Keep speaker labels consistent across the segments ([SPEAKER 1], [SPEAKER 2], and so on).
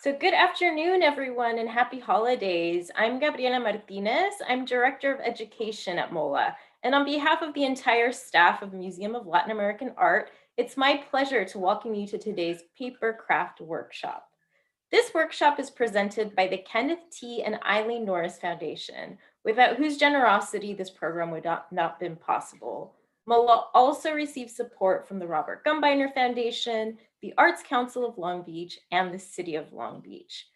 [SPEAKER 1] So good afternoon, everyone, and happy holidays. I'm Gabriela Martinez. I'm Director of Education at MOLA. And on behalf of the entire staff of Museum of Latin American Art, it's my pleasure to welcome you to today's paper craft workshop. This workshop is presented by the Kenneth T. and Eileen Norris Foundation, without whose generosity this program would not been possible. MOLA also receives support from the Robert Gumbiner Foundation, the Arts Council of Long Beach, and the City of Long Beach.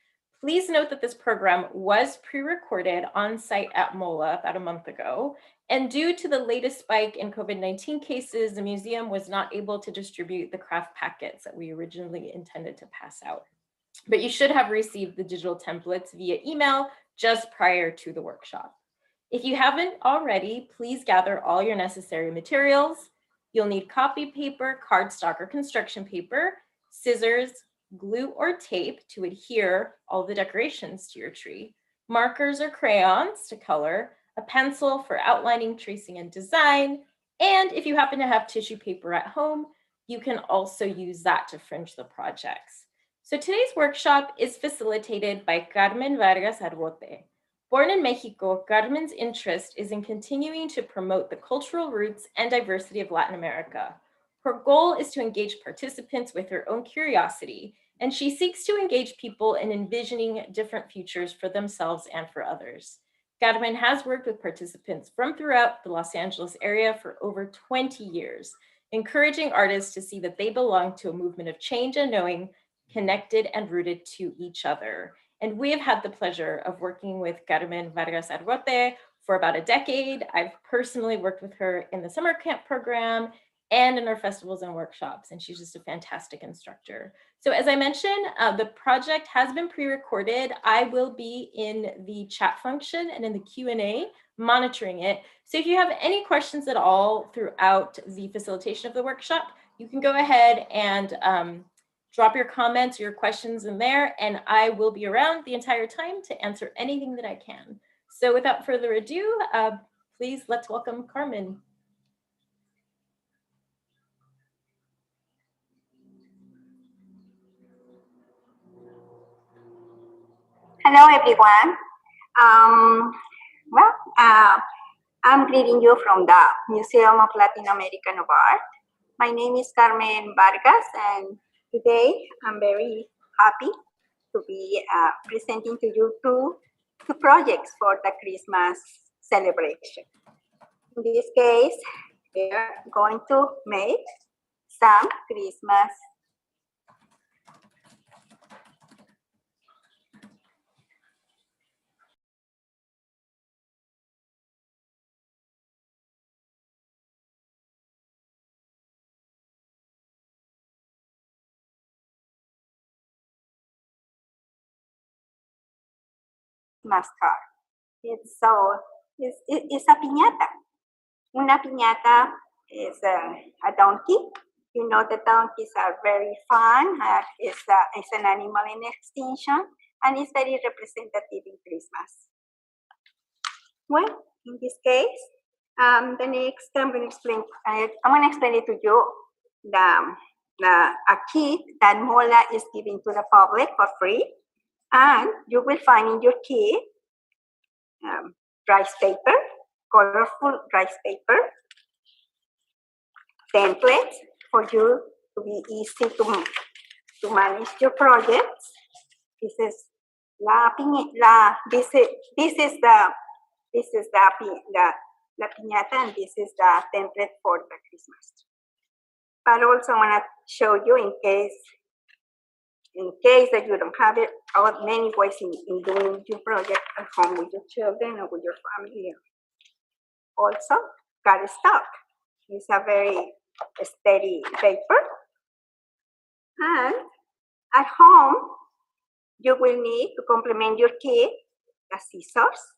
[SPEAKER 1] Please note that this program was pre-recorded on site at MOLA about a month ago, and due to the latest spike in COVID-19 cases, the museum was not able to distribute the craft packets that we originally intended to pass out. But you should have received the digital templates via email just prior to the workshop. If you haven't already, please gather all your necessary materials. You'll need copy paper, cardstock, or construction paper, scissors, glue or tape to adhere all the decorations to your tree, markers or crayons to color, a pencil for outlining, tracing, and design, and if you happen to have tissue paper at home, you can also use that to fringe the projects. So today's workshop is facilitated by Carmen Vargas Arbote. Born in Mexico, Carmen's interest is in continuing to promote the cultural roots and diversity of Latin America. Her goal is to engage participants with her own curiosity, and she seeks to engage people in envisioning different futures for themselves and for others. Carmen has worked with participants from throughout the Los Angeles area for over 20 years, encouraging artists to see that they belong to a movement of change and knowing, connected and rooted to each other. And we have had the pleasure of working with Carmen Vargas Arbote for about a decade. I've personally worked with her in the summer camp program and in our festivals and workshops, and she's just a fantastic instructor. So as I mentioned, the project has been pre-recorded. I will be in the chat function and in the Q&A monitoring it. So if you have any questions at all throughout the facilitation of the workshop, you can go ahead and drop your comments, your questions in there, and I will be around the entire time to answer anything that I can. So without further ado, please let's welcome Carmen.
[SPEAKER 2] Hello, everyone. Well, I'm greeting you from the Museum of Latin American Art. My name is Carmen Vargas, and today I'm very happy to be presenting to you two projects for the Christmas celebration. In this case, we are going to make some Christmas card. It's a piñata. Una piñata is a donkey. You know the donkeys are very fun. It's an animal in extinction, and it's very representative in Christmas. Well, in this case, the next I'm going to explain. I'm going to explain it to you. A kit that MOLA is giving to the public for free, and you will find in your kit rice paper, colorful rice paper, templates for you to be easy to manage your projects. This is la piñata. This is the piñata, and this is the template for the Christmas tree. But also, I want to show you in case that you don't have it, many ways in doing your project at home with your children or with your family. Also, cardstock is a very steady paper. And at home, you will need to complement your kit the scissors,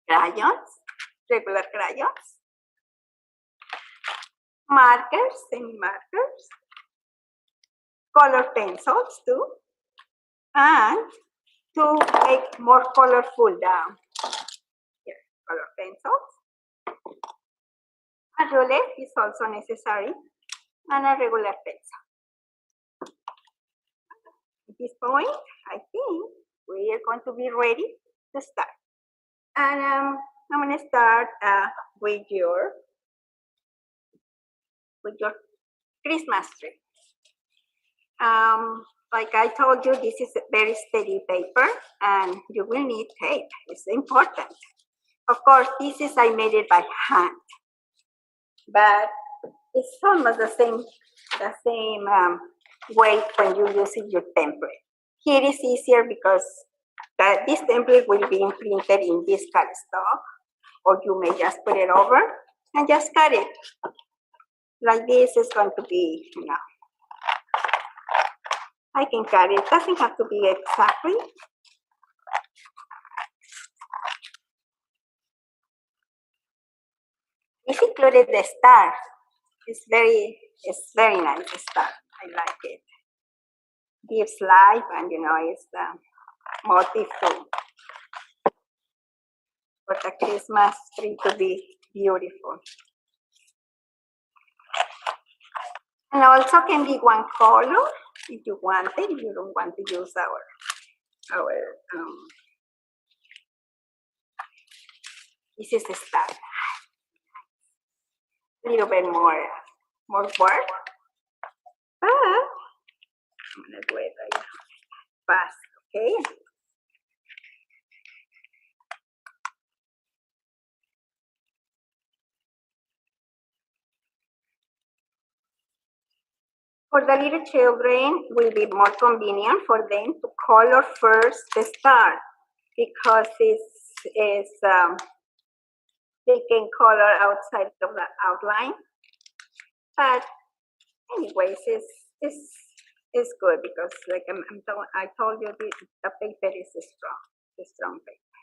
[SPEAKER 2] crayons, regular crayons, markers, semi-markers, color pencils too, and to make more colorful here, color pencils. A roulette is also necessary, and a regular pencil. this point, I think we are going to be ready to start. And I'm going to start with your Christmas tree. Like I told you, this is a very steady paper, and you will need tape. It's important. Of course, I made it by hand, but it's almost the same weight when you use your template. Here is easier because this template will be imprinted in this cardstock, or you may just put it over and just cut it. Like this is going to be, I can cut it. It doesn't have to be exactly. This included the star. It's very nice, the star. I like it. Gives life, and it's the motif for the Christmas tree to be beautiful. And also can be one color if you want it. If you don't want to use our this is the star. A little bit more work, but I'm gonna do it right fast, okay? For the little children, will be more convenient for them to color first the star, because this is they can color outside of the outline. But anyways, it's good because, like I told you, the paper is strong. It's strong paper.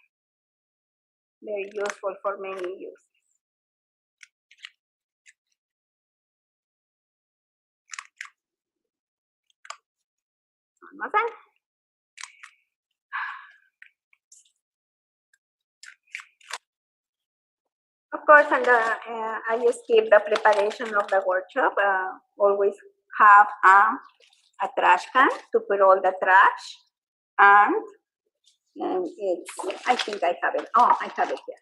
[SPEAKER 2] Very useful for many uses. Almost done. Of course, and I just keep the preparation of the workshop. Always have a trash can to put all the trash, and it's, I think I have it. Oh, I have it here.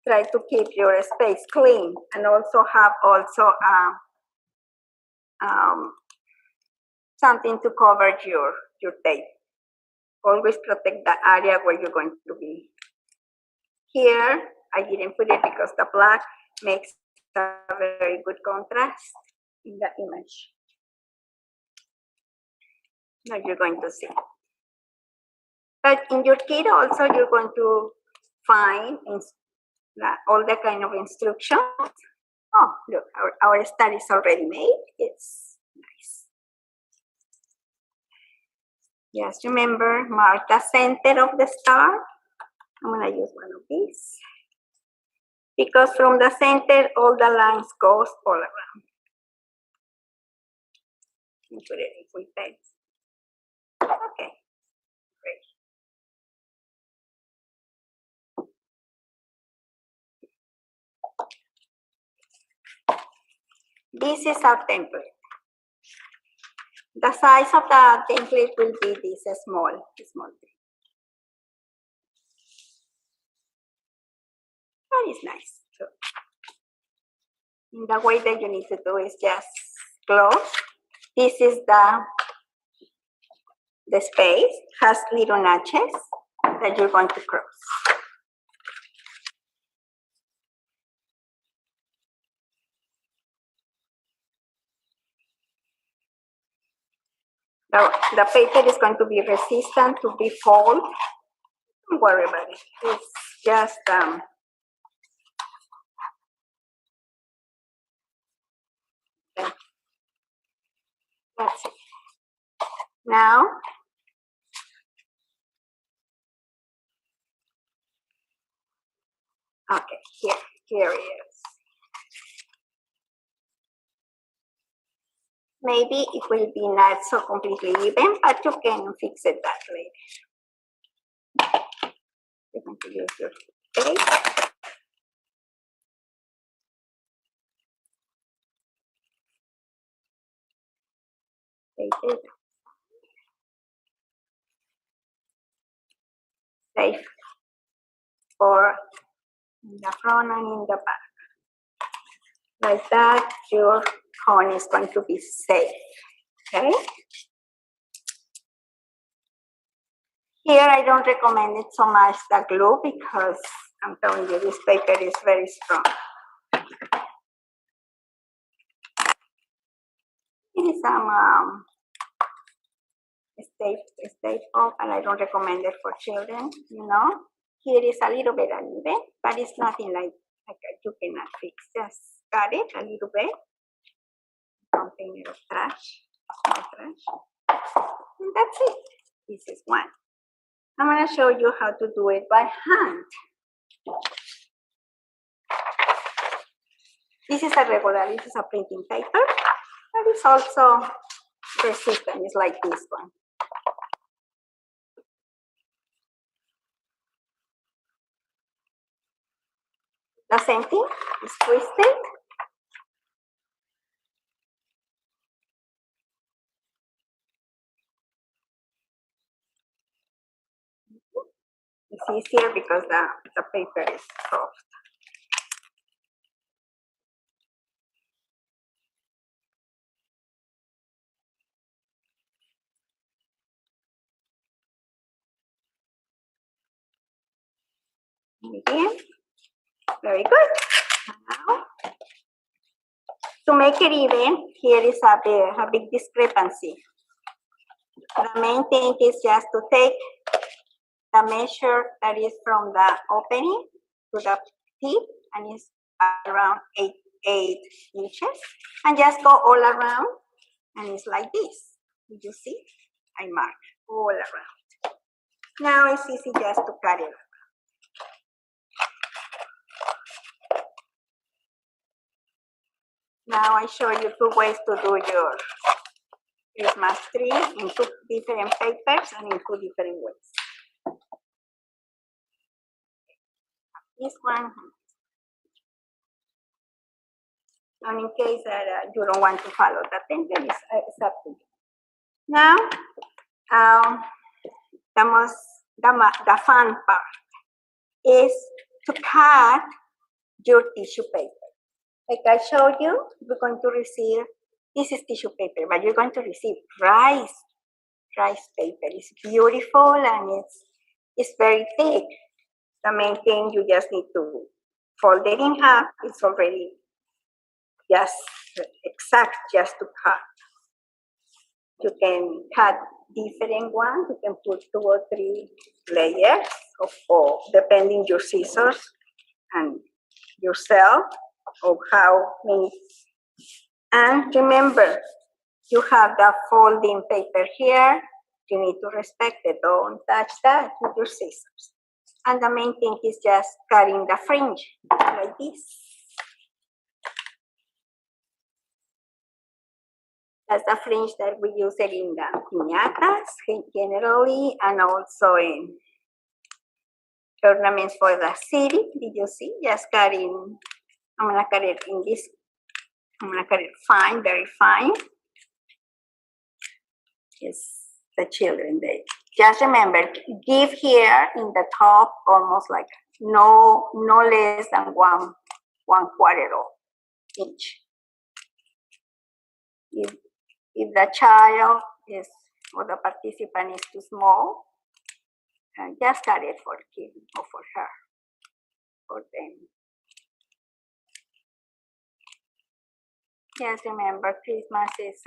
[SPEAKER 2] Try to keep your space clean, and also have something to cover your tape. Always protect the area where you're going to be. Here, I didn't put it because the black makes a very good contrast in the image. Now you're going to see. But in your kit also, you're going to find all the kind of instructions. Oh, look, our star is already made. It's nice. Just remember, mark the center of the star. I'm going to use one of these, because from the center, all the lines goes all around. And put it in full text. Okay, great. This is our template. The size of the template will be this small thing. That is nice. So, the way that you need to do is just close. This is the space, has little notches that you're going to cross. Now, the paper is going to be resistant to be folded. Don't worry about it. It's just that's it. Now, okay, here it is. Maybe it will be not so completely even, but you can fix it that later. You're going to use your tape. Take it. Safe for in the front and in the back. Like that, your cone is going to be safe. Okay? Here I don't recommend it so much, the glue, because I'm telling you, this paper is very strong. It is some staple, and I don't recommend it for children, you know. Here is a little bit uneven, but it's nothing like you cannot fix. Just cut it a little bit. Something of trash, small trash. And that's it. This is one. I'm going to show you how to do it by hand. This is a printing paper, but it's also resistant. It's like this one. The same thing, it's twisted. It's easier because the paper is soft. Again, very good. Now, to make it even, here is a big discrepancy. The main thing is just to take the measure that is from the opening to the tip, and it's around 8 inches, and just go all around, and it's like this. Did you see? I mark all around. Now it's easy just to cut it. Now I show you two ways to do your Christmas tree in two different papers and in two different ways. This one, and in case that you don't want to follow the template, it's up to you. Now, the fun part is to cut your tissue paper. Like I showed you, you're going to receive, this is tissue paper, but you're going to receive rice paper. It's beautiful and it's very thick. The main thing, you just need to fold it in half. It's already just exact just to cut. You can cut different ones. You can put 2 or 3 layers of depending your scissors and yourself of how many. And remember, you have the folding paper here. You need to respect it. Don't touch that with your scissors. And the main thing is just cutting the fringe like this. That's the fringe that we use it in the piñatas generally, and also in ornaments for the city. Did you see? Just cutting. I'm gonna cut it in this. I'm gonna cut it fine, very fine. Yes, the children, they just remember, give here in the top almost like no less than 1/4 inch. If the child is or the participant is too small, just cut it for him or for her, for them. Just remember, Christmas is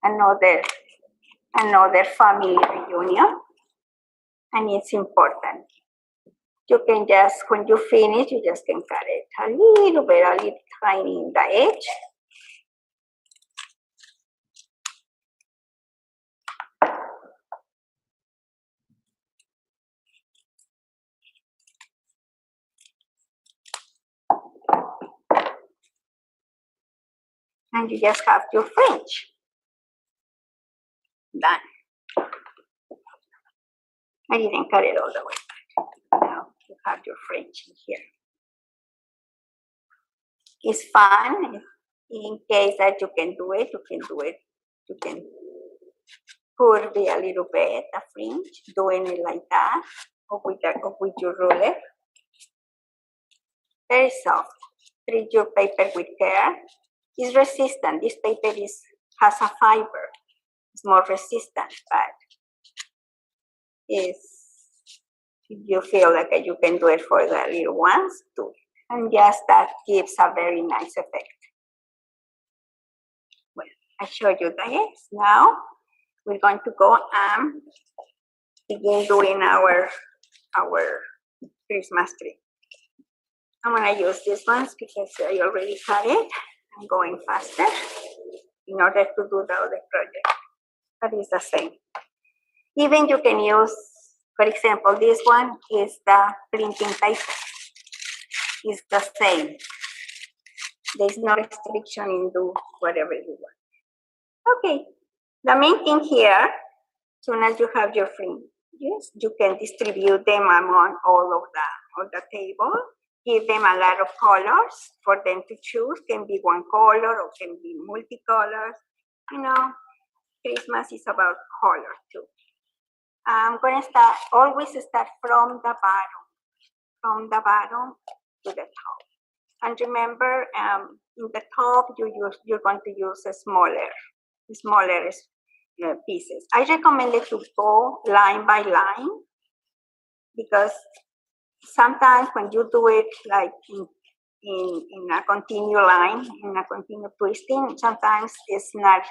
[SPEAKER 2] another family reunion, and it's important. You can just, when you finish, you just can cut it a little tiny in the edge. And you just have your fringe. Done. I didn't cut it all the way. Now you have your fringe in here. It's fun. In case that you can do it, you can could be a little bit, a fringe, doing it like that, or with your ruler. Very soft. Treat your paper with care. It's resistant. This paper has a fiber. It's more resistant, but you feel like you can do it for the little ones too. And yes, that gives a very nice effect. Well, I showed you this. Now we're going to go and begin doing our Christmas tree. I'm gonna use these ones because I already had it. I'm going faster in order to do the other project. But it's the same. Even you can use, for example, this one is the printing paper. It's the same. There's no restriction in do whatever you want. Okay. The main thing here, as soon as you have your fringes, you can distribute them among all of the table. Give them a lot of colors for them to choose. Can be one color or can be multicolors. You know, Christmas is about color too. I'm going to always start from the bottom to the top. And remember, in the top, you're going to use a smaller pieces. I recommend it to go line by line because sometimes when you do it like in a continuous line, in a continuous twisting, sometimes it's not,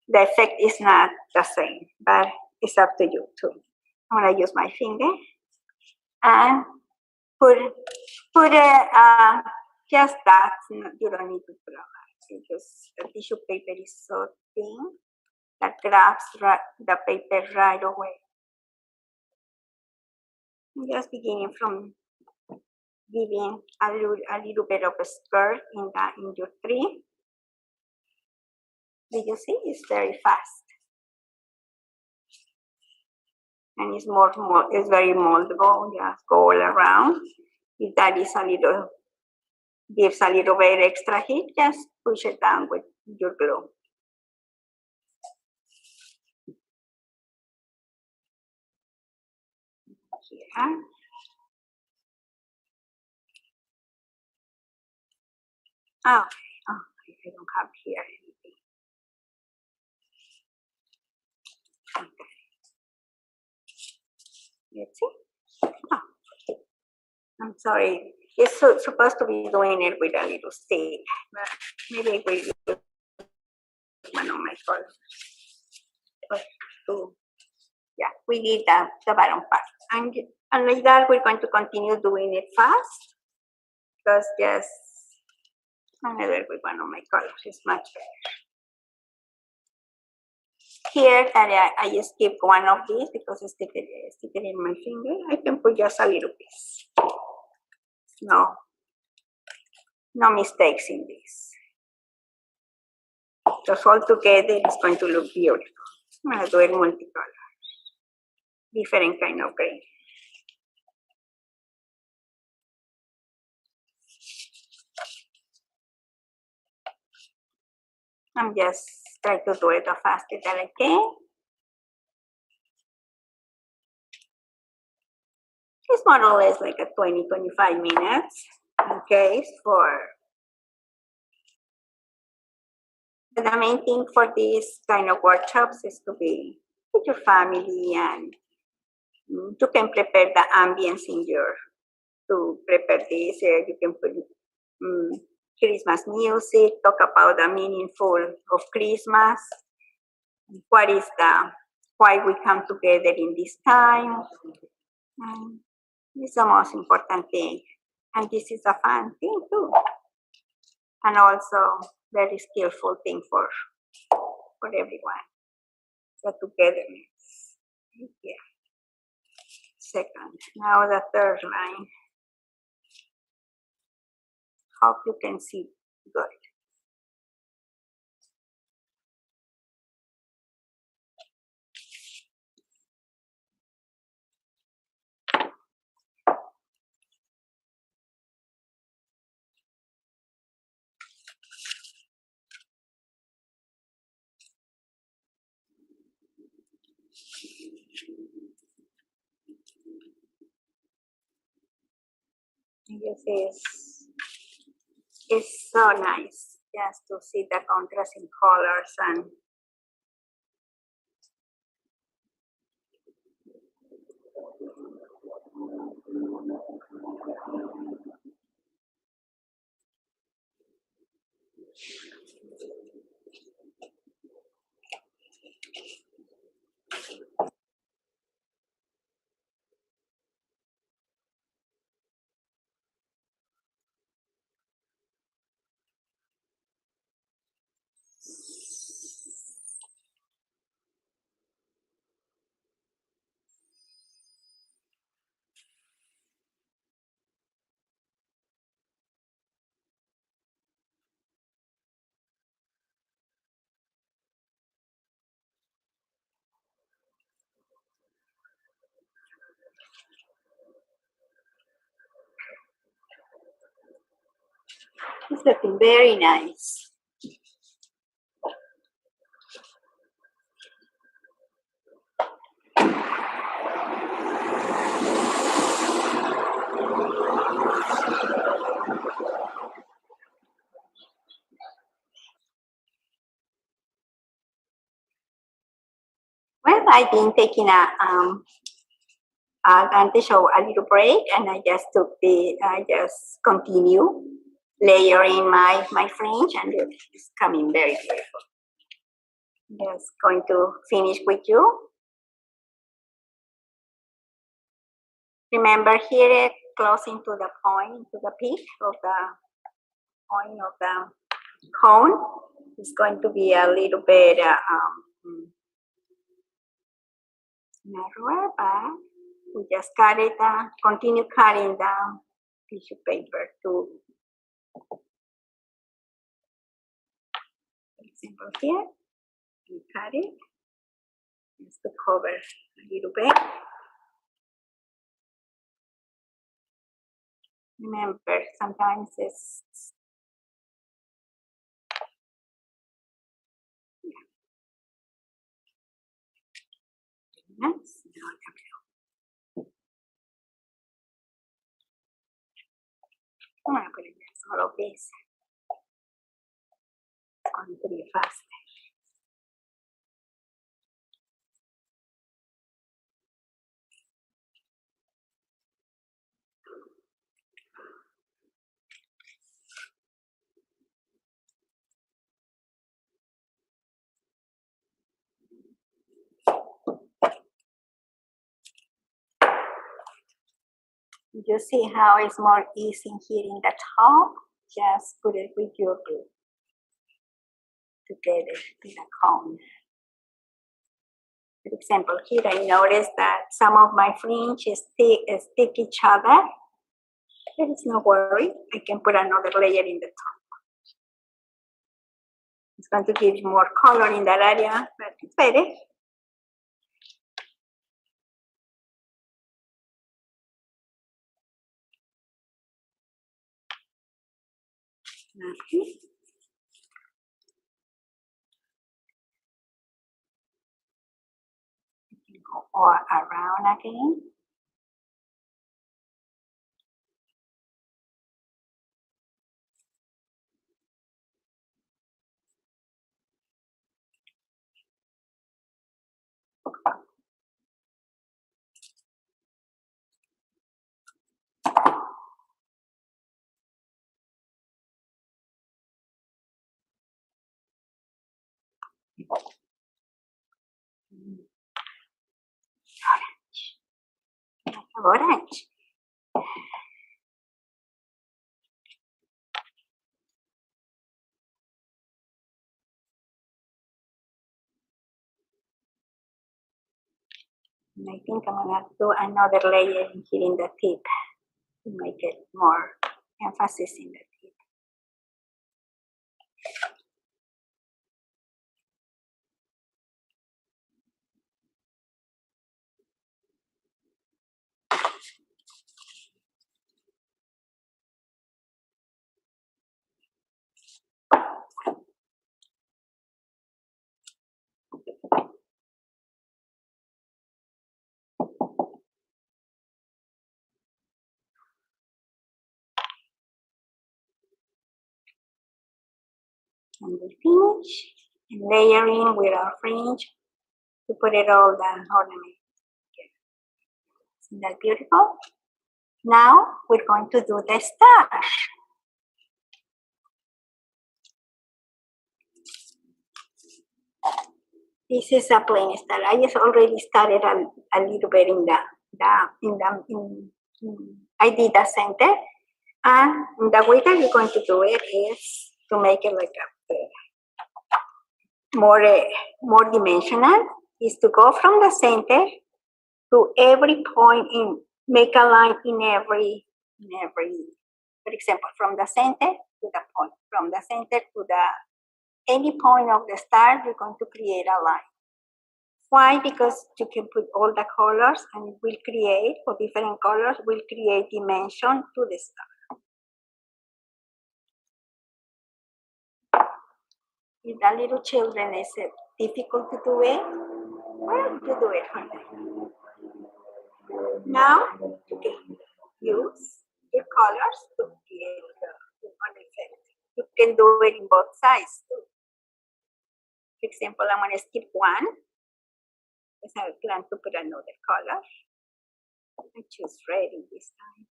[SPEAKER 2] the effect is not the same, but it's up to you too. I'm gonna use my finger and put just that. You don't need to put a lot because the tissue paper is so thin that grabs the paper right away. I'm just beginning from giving a little bit of a skirt in your tree. Did you see? It's very fast. And it's it's very moldable. Just go all around. If that is gives a little bit extra heat, just push it down with your glue. Here. Oh, I don't have here anything. Okay. Let's see. Oh, I'm sorry. It's supposed to be doing it with a little stick, but maybe we use one of my colors. Yeah, we did the bottom part. And like that, we're going to continue doing it fast because just another with one of my colors is much better. Here, I just keep one of these because I stick it in my finger. I can put just a little piece. No mistakes in this. Just all together, it's going to look beautiful. I'm going to do it multicolor, different kind of green. I'm just trying to do it the fastest that I can. It's more or less like a 20-25 minutes in case for. But the main thing for these kind of workshops is to be with your family and you can prepare the ambience to prepare this. You can put Christmas music, talk about the meaningful of Christmas, why we come together in this time. It's the most important thing. And this is a fun thing too. And also very skillful thing for everyone. So togetherness. Yeah. Second. Now the third line. Hope you can see good. Yes, it's so nice just to see the contrast in colors and it's looking very nice. Well, I've been taking advantage of a little break, and I just continue layering my fringe, and it's coming very beautiful. Just going to finish with you. Remember here, closing to the point, to the peak of the point of the cone. It's going to be a little bit narrower, but we just cut it, continue cutting the tissue paper to, for example, here, we cut it just to cover a little bit. Remember, sometimes it's nice. I'm gonna put in all of this. It's going to be fast. You see how it's more easy here in the top? Just put it with your glue together in a cone. For example, here I noticed that some of my fringes stick each other. There is no worry. I can put another layer in the top. It's going to give you more color in that area, but it's better. Okay. Go all around again. Orange. And I think I'm gonna do another layer here in the tip to make it more emphasis in the tip. And we finish and layering with our fringe to put it all the ornament. Isn't that beautiful? Now we're going to do the star. This is a plain star. I just already started a little bit in I did the center, and the way that you're going to do it is to make it like a more dimensional. Is to go from the center to every point in, make a line in every, for example, from the center to the point, from the center to any point of the star, you're going to create a line. Why? Because you can put all the colors and it will create, or different colors will create dimension to the star. If the little children is difficult to do it, well, you do it for them. Now, you can use your colors to create an effect. You can do it in both sides too. For example, I'm going to skip one because I plan to put another color. I choose red in this time.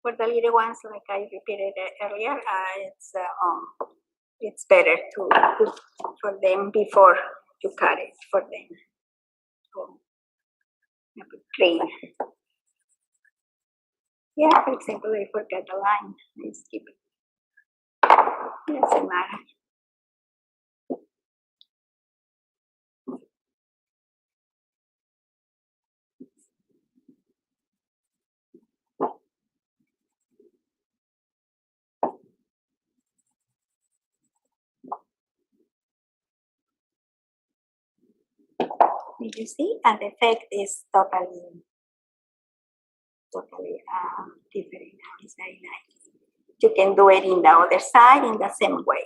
[SPEAKER 2] For the little ones, like I repeated earlier, it's better to for them before you cut it for them. So, clean. Yeah, for example, I forgot the line. I skip it. Doesn't matter. Did you see? And the effect is totally different. It's very nice. You can do it in the other side in the same way.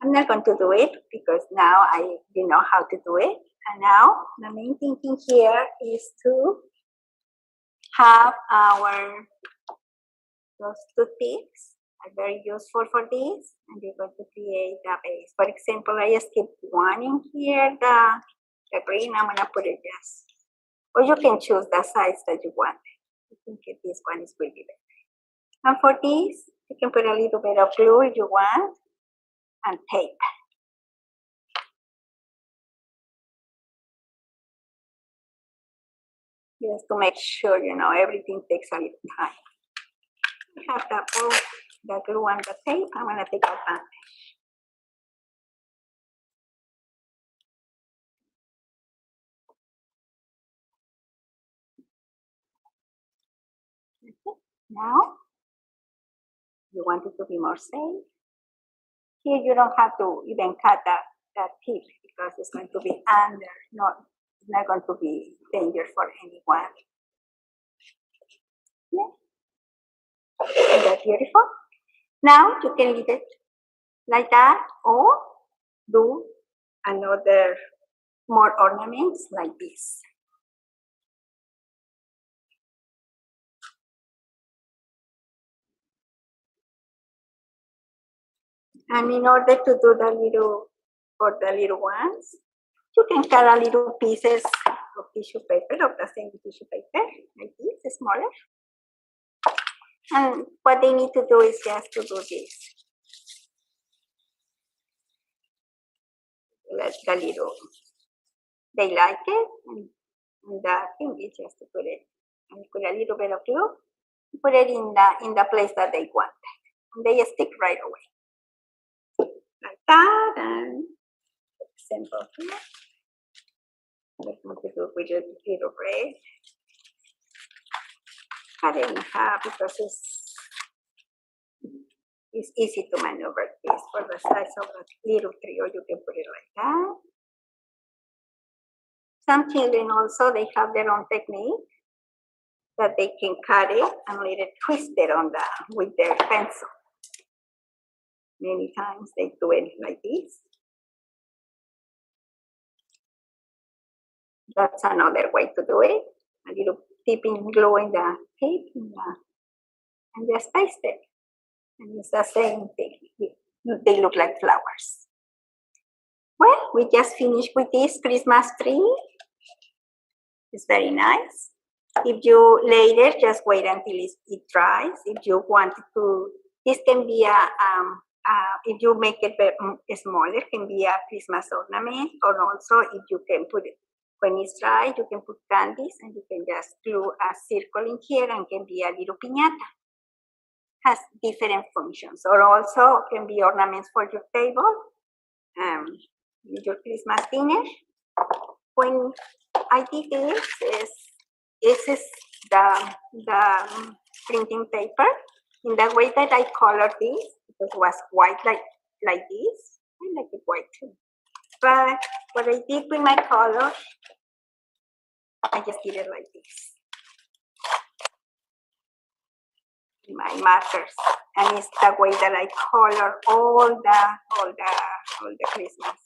[SPEAKER 2] I'm not going to do it because now you know how to do it. And now the main thinking here is to have those toothpicks are very useful for this, and you're going to create a base. For example, I skipped one in here, the green. I'm going to put it just, or you can choose the size that you want. I think this one is really better. And for this, you can put a little bit of glue if you want, and tape. Just to make sure, everything takes a little time. We have the glue and the tape. I'm going to take advantage. Okay. Now, you want it to be more safe. Here you don't have to even cut that tip because it's going to be under, it's not going to be dangerous for anyone. Yeah. Isn't that beautiful? Now you can leave it like that or do another more ornaments like this. And in order to do for the little ones, you can cut a little pieces of tissue paper, of the same tissue paper, like this, smaller. And what they need to do is just to do this. Let the little, they like it, and the thing is just to put it, and put a little bit of glue, put it in the place that they want, and they stick right away. Like that, and simple here. We're going to do with a little red. Cut it in half because it's easy to maneuver this for the size of a little tree, or you can put it like that. Some children also, they have their own technique. that they can cut it and let it twist it with their pencil. Many times they do it like this. That's another way to do it. A little dipping glue in the tape and just paste it. And it's the same thing. They look like flowers. Well, we just finished with this Christmas tree. It's very nice. If you later, just wait until it dries. If you want to, this can be if you make it smaller, can be a Christmas ornament, or also if you can put it, when it's dry, you can put candies and you can just glue a circle in here and can be a little piñata. Has different functions, or also can be ornaments for your table, your Christmas dinner. When I did this is the printing paper. In the way that I colored this, because it was white like this. I like it white too. But what I did with my color, I just did it like this. My markers, and it's the way that I color all the Christmas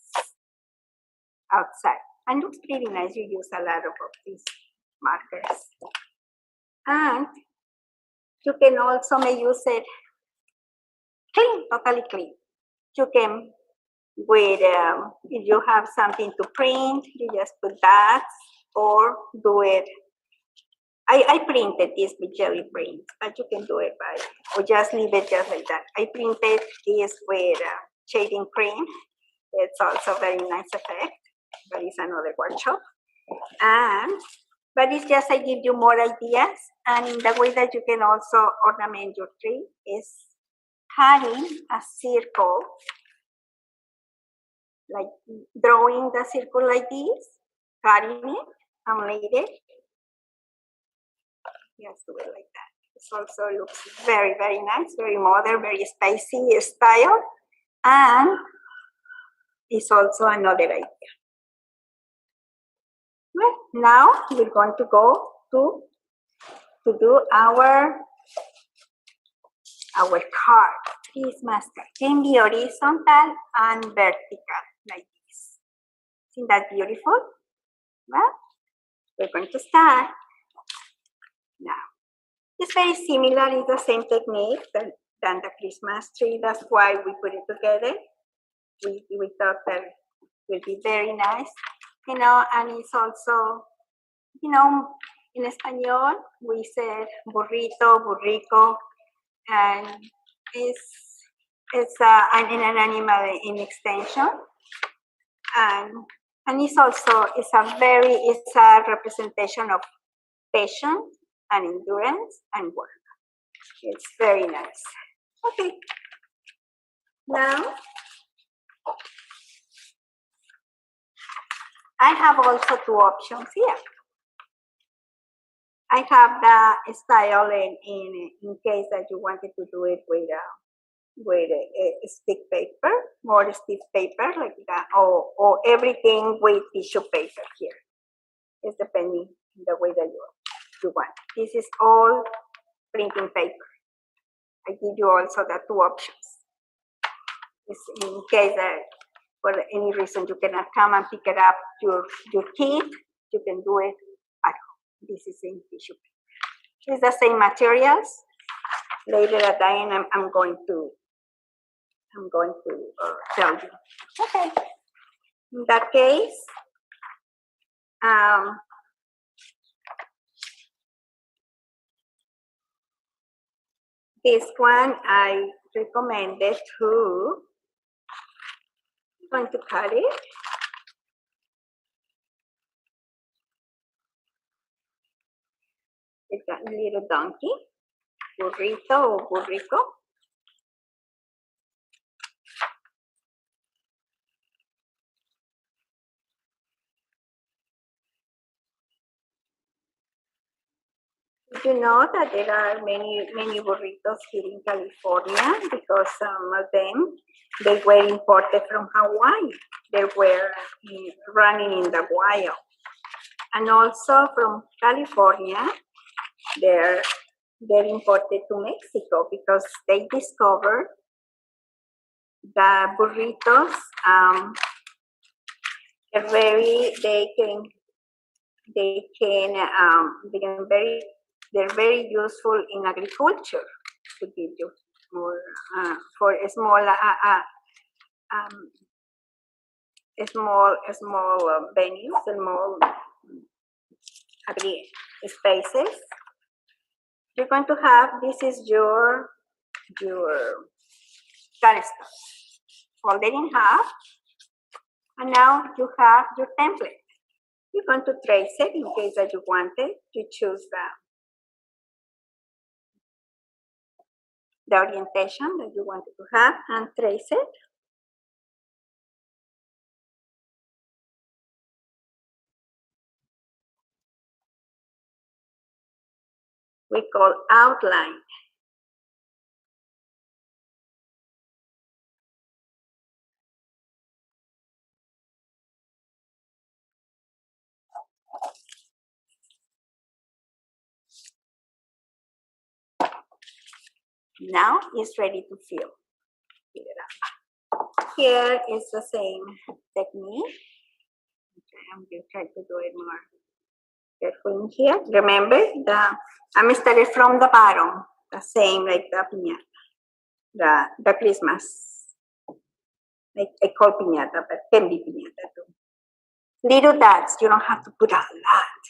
[SPEAKER 2] outside, and looks pretty nice. You use a lot of these markers, and you can also may use it clean, totally clean. You can with if you have something to print, you just put that, or do it. I printed this with jelly print, but you can do it or just leave it just like that. I printed this with shading cream. It's also very nice effect, but it's another workshop. But it's just I give you more ideas, and in the way that you can also ornament your tree is cutting a circle, like drawing the circle like this, cutting it, and later just do it like that. It also looks very, very nice, very modern, very spicy style. And it's also another idea. Well, now we're going to go to do our card. Christmas card can be horizontal and vertical like this. Isn't that beautiful? Well, we're going to start now. It's very similar, it's the same technique than the Christmas tree. That's why we put it together. We thought that it will be very nice, and it's also, in Espanol, we said burrito, burrico, and it's an animal in extension. And it's also, it's a representation of patience and endurance and work. It's very nice. Okay. Now, I have also two options here. I have the style in case that you wanted to do it with a stick paper, more stiff paper like that, or everything with tissue paper here. It's depending on the way that you want. This is all printing paper. I give you also the two options. It's in case that for any reason you cannot come and pick it up your kit, you can do it at home. This is in tissue paper. It's the same materials. Later at the end, I'm going to tell you. Okay. In that case, this one I recommended to. I'm going to cut it. It's a little donkey, burrito or burrico. You know that there are many burritos here in California because some of them, they were imported from Hawaii. They were running in the wild. And also from California, they're imported to Mexico because they discovered the burritos. They're very useful in agriculture to give you more for a small venues, small spaces. You're going to have, this is your cardstock folded in half, and now you have your template. You're going to trace it in case that you want it. You choose the orientation that you wanted to have and trace it. We call outline. Now it's ready to fill. Here is the same technique. Okay, I'm going to try to do it more careful in here. Remember, I'm started from the bottom, the same like the piñata, the Christmas. I call piñata, but can be piñata too. Little dots, you don't have to put a lot.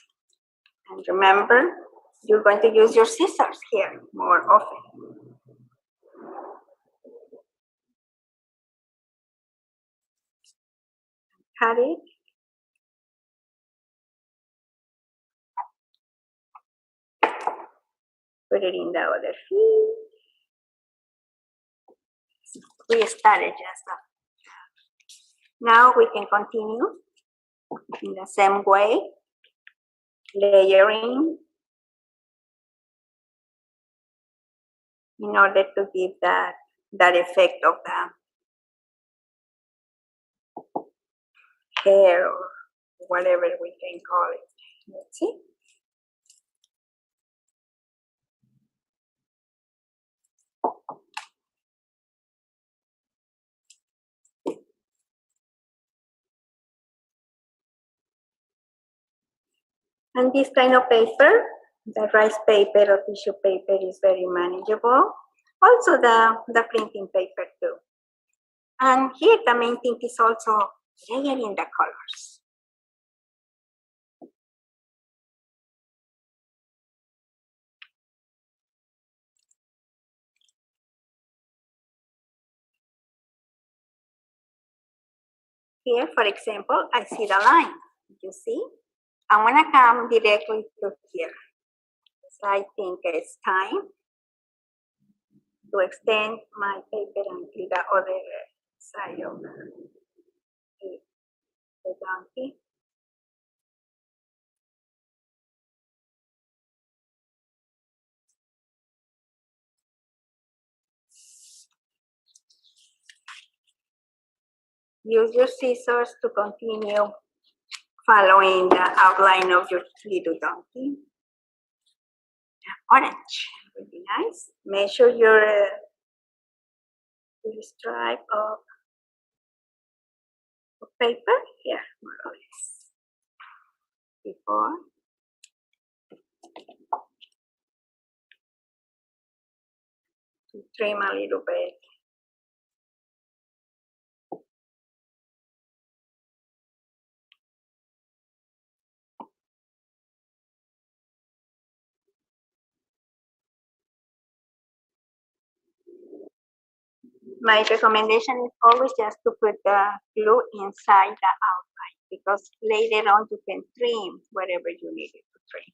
[SPEAKER 2] And remember, you're going to use your scissors here more often. Cut it. Put it in the other feet. We started just now. Now we can continue in the same way, layering in order to give that effect of the hair or whatever we can call it. Let's see. And this kind of paper, the rice paper or tissue paper, is very manageable. Also the printing paper too. And here the main thing is also layering the colors. Here, for example, I see the line. You see? I want to come directly to here. So I think it's time to extend my paper until the other side of the donkey. Use your scissors to continue following the outline of your little donkey. Orange would be nice. Measure your stripe of paper here, more or less. Before. To trim a little bit. My recommendation is always just to put the glue inside the outline, because later on you can trim wherever you need it to trim.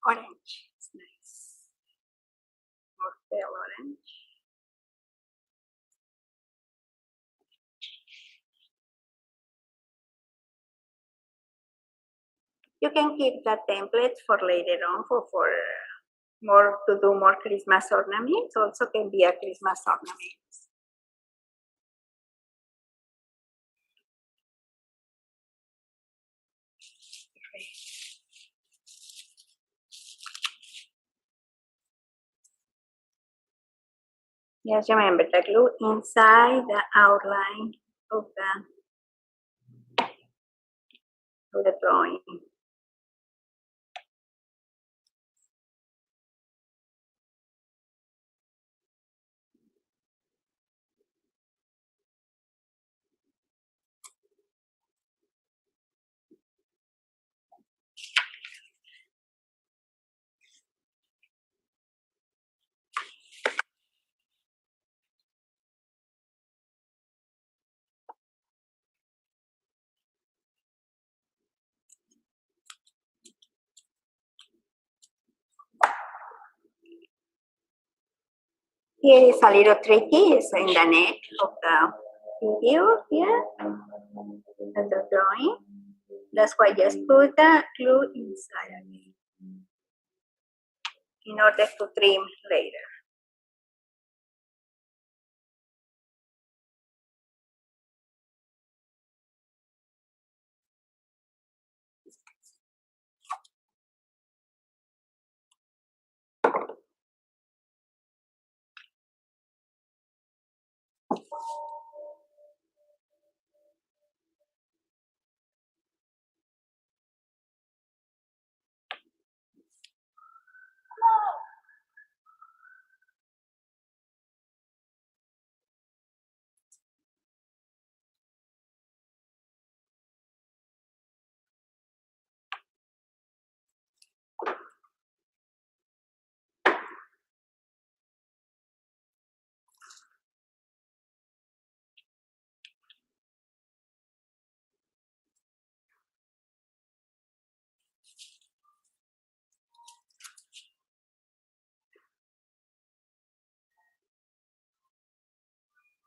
[SPEAKER 2] Orange is nice. More pale orange. You can keep the templates for later on for more to do more Christmas ornaments. Also can be a Christmas ornament. Just remember the glue inside the outline of the drawing. Here is a little tricky, it's in the neck of the video here, of the drawing. That's why I just put the glue inside again in order to trim later.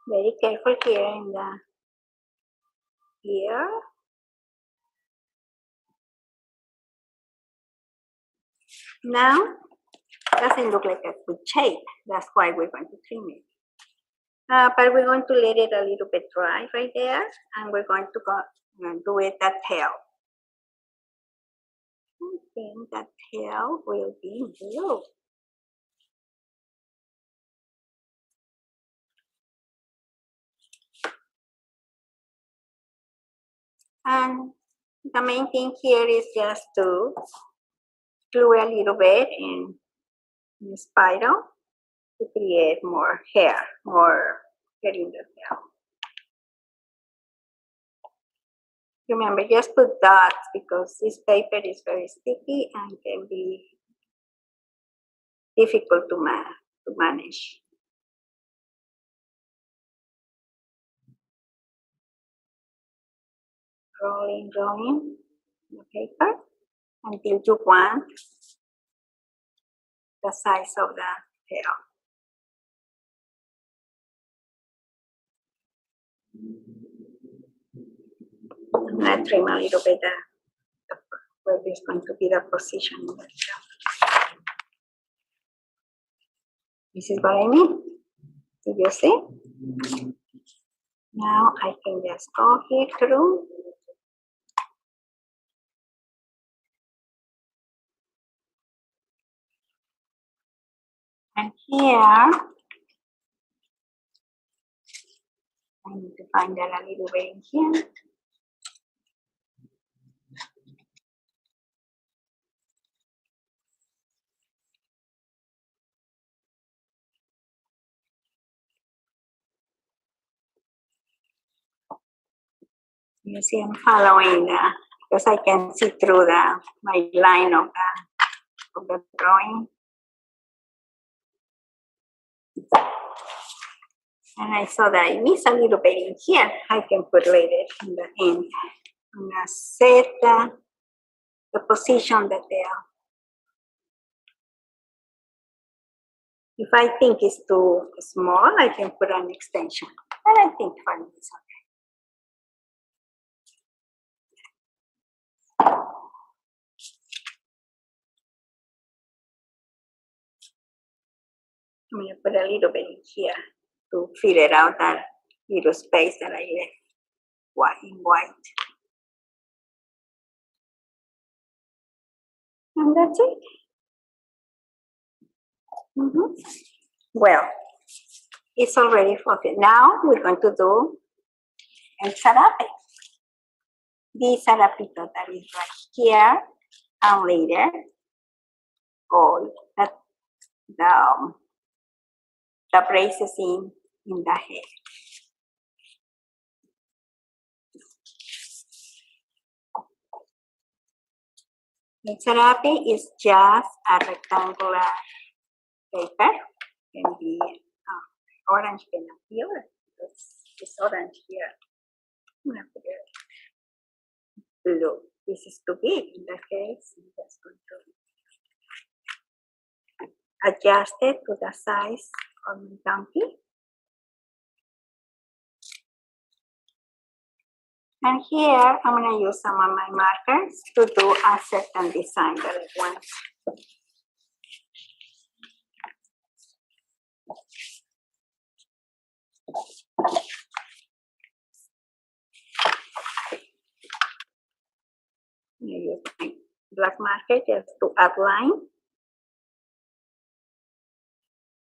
[SPEAKER 2] Very careful here in the ear. Now, doesn't look like a good shape. That's why we're going to trim it. But we're going to let it a little bit dry right there, and we're going to do it the tail. I think the tail will be blue. And the main thing here is just to glue a little bit in spiral to create more hair in the tail. Remember, just put dots because this paper is very sticky and can be difficult to manage. Rolling the paper until you want the size of the tail. I'm going to trim a little bit where there's going to be the position of the tail. This is what I mean. Did you see? Now I can just go here through. And here, I need to find that a little bit in here. You see, I'm following because I can see through my line of the drawing. And I saw that I miss a little bit in here. I can put later in the end. I'm gonna set the position that they are. If I think it's too small, I can put an extension. And I think for me it's okay. I'm going to put a little bit in here to fill it out that little space that I left in white. And that's it. Well, It's already fluffy. Now we're going to do el zarape. This zarapito that is right here, and later all that the braces in the head. The zarape is just a rectangular paper. Can be orange can appear. It's orange here. I'm gonna put it blue. This is too big in that case. I'm just going to adjust it to the size of my donkey. And here I'm going to use some of my markers to do a certain design that I want. I use my black marker just to outline.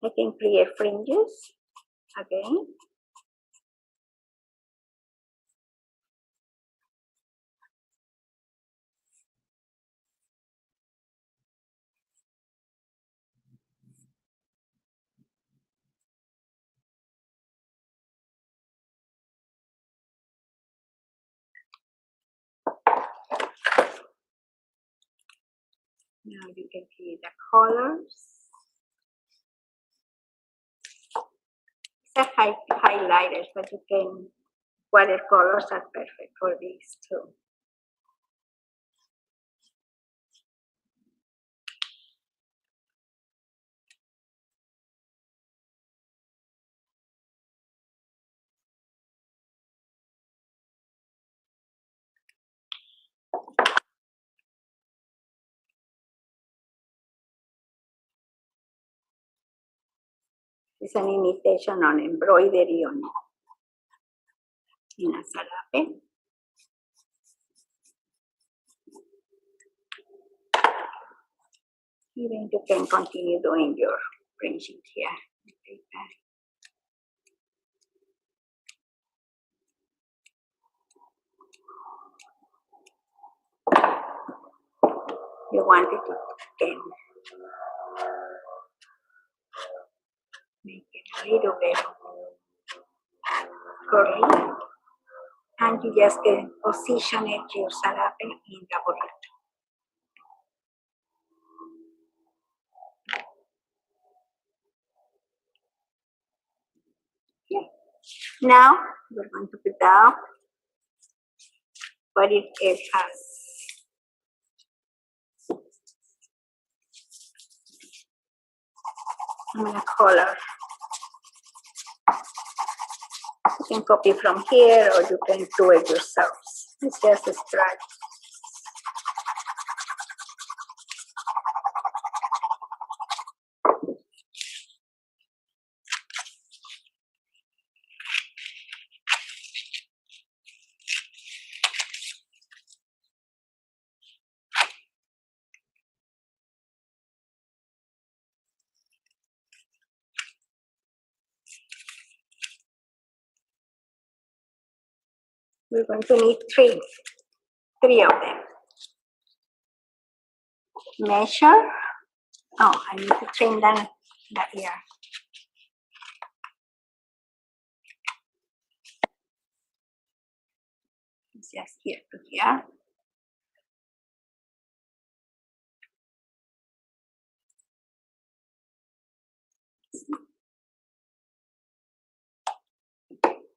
[SPEAKER 2] I can create fringes again. Now you can see the colors. It's a highlighter, but you can, watercolors are perfect for these too. It's an imitation on embroidery on in a zarape. Even you can continue doing your fringing here. You want it to again make it a little bit curly, and you just can position it your zarape in the burrito. Okay. Now we're going to put down what it has. I'm gonna color. You can copy from here or you can do it yourselves. It's just a stripe. We're going to need three of them. Measure. Oh, I need to trim the ear. It's just here to here.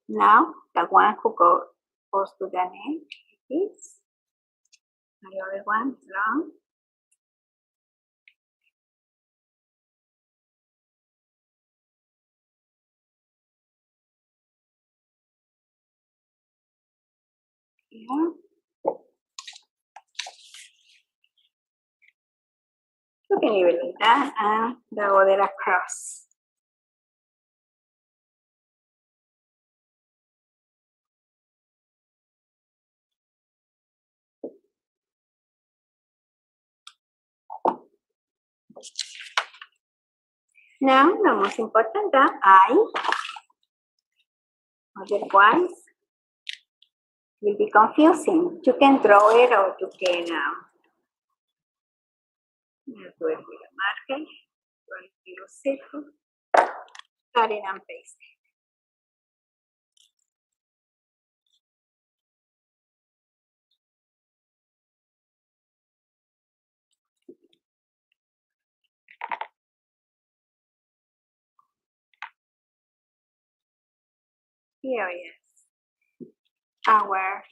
[SPEAKER 2] Now the one who goes to the neck is the other one is long. Here. You can even leave that and the other across. Now, the most important, the I, otherwise will be confusing. You can draw it or you can do it with a marker, draw a little circle, cut it and paste it. Here is our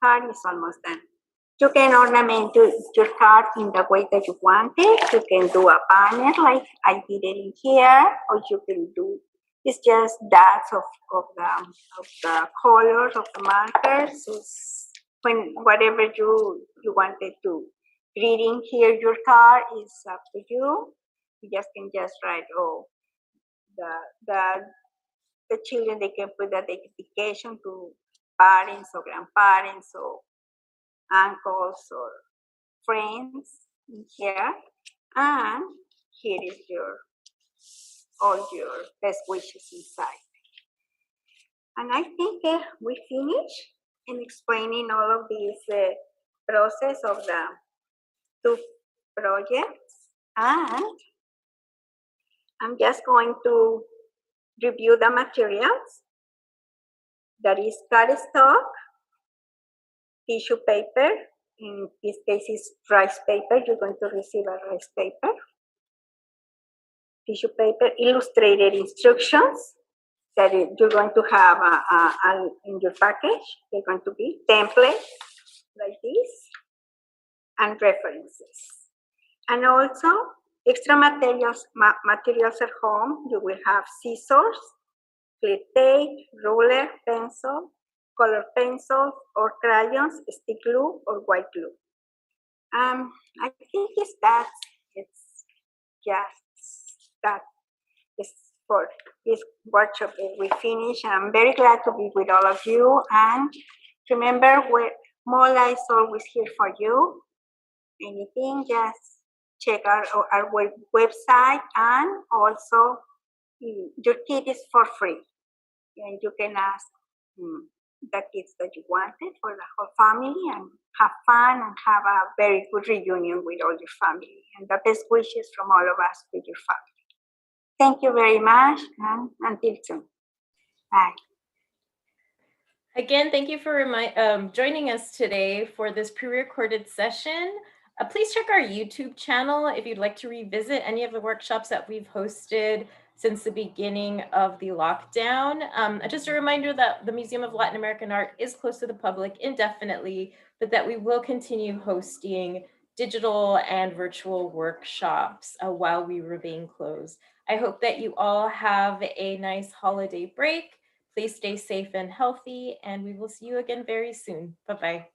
[SPEAKER 2] card is almost done. You can ornament your card in the way that you want it. You can do a banner like I did it in here, or you can do, it's just dots of the colors of the markers. It's when whatever you wanted to read in here, your card is up to you. You just can just write, oh, the children, they can put the dedication to parents or grandparents or uncles or friends in here, and here is all your best wishes inside. And I think we finish in explaining all of these process of the two projects, and I'm just going to review the materials. That is cardstock, tissue paper, in this case is rice paper, you're going to receive a rice paper, tissue paper, illustrated instructions that you're going to have in your package. They're going to be templates like this and references. And also extra materials at home. You will have scissors, clear tape, ruler, pencil, color pencils or crayons, stick glue or white glue. I think it's just that is for this workshop that we finish. I'm very glad to be with all of you, and remember, Mola is always here for you. Anything, just check our website, and also your kit is for free, and you can ask the kids that you wanted for the whole family and have fun and have a very good reunion with all your family, and the best wishes from all of us with your family. Thank you very much, and until soon. Bye.
[SPEAKER 1] Again, thank you for joining us today for this pre-recorded session. Please check our YouTube channel if you'd like to revisit any of the workshops that we've hosted since the beginning of the lockdown. Just a reminder that the Museum of Latin American Art is closed to the public indefinitely, but that we will continue hosting digital and virtual workshops while we remain closed. I hope that you all have a nice holiday break. Please stay safe and healthy, and we will see you again very soon. Bye-bye.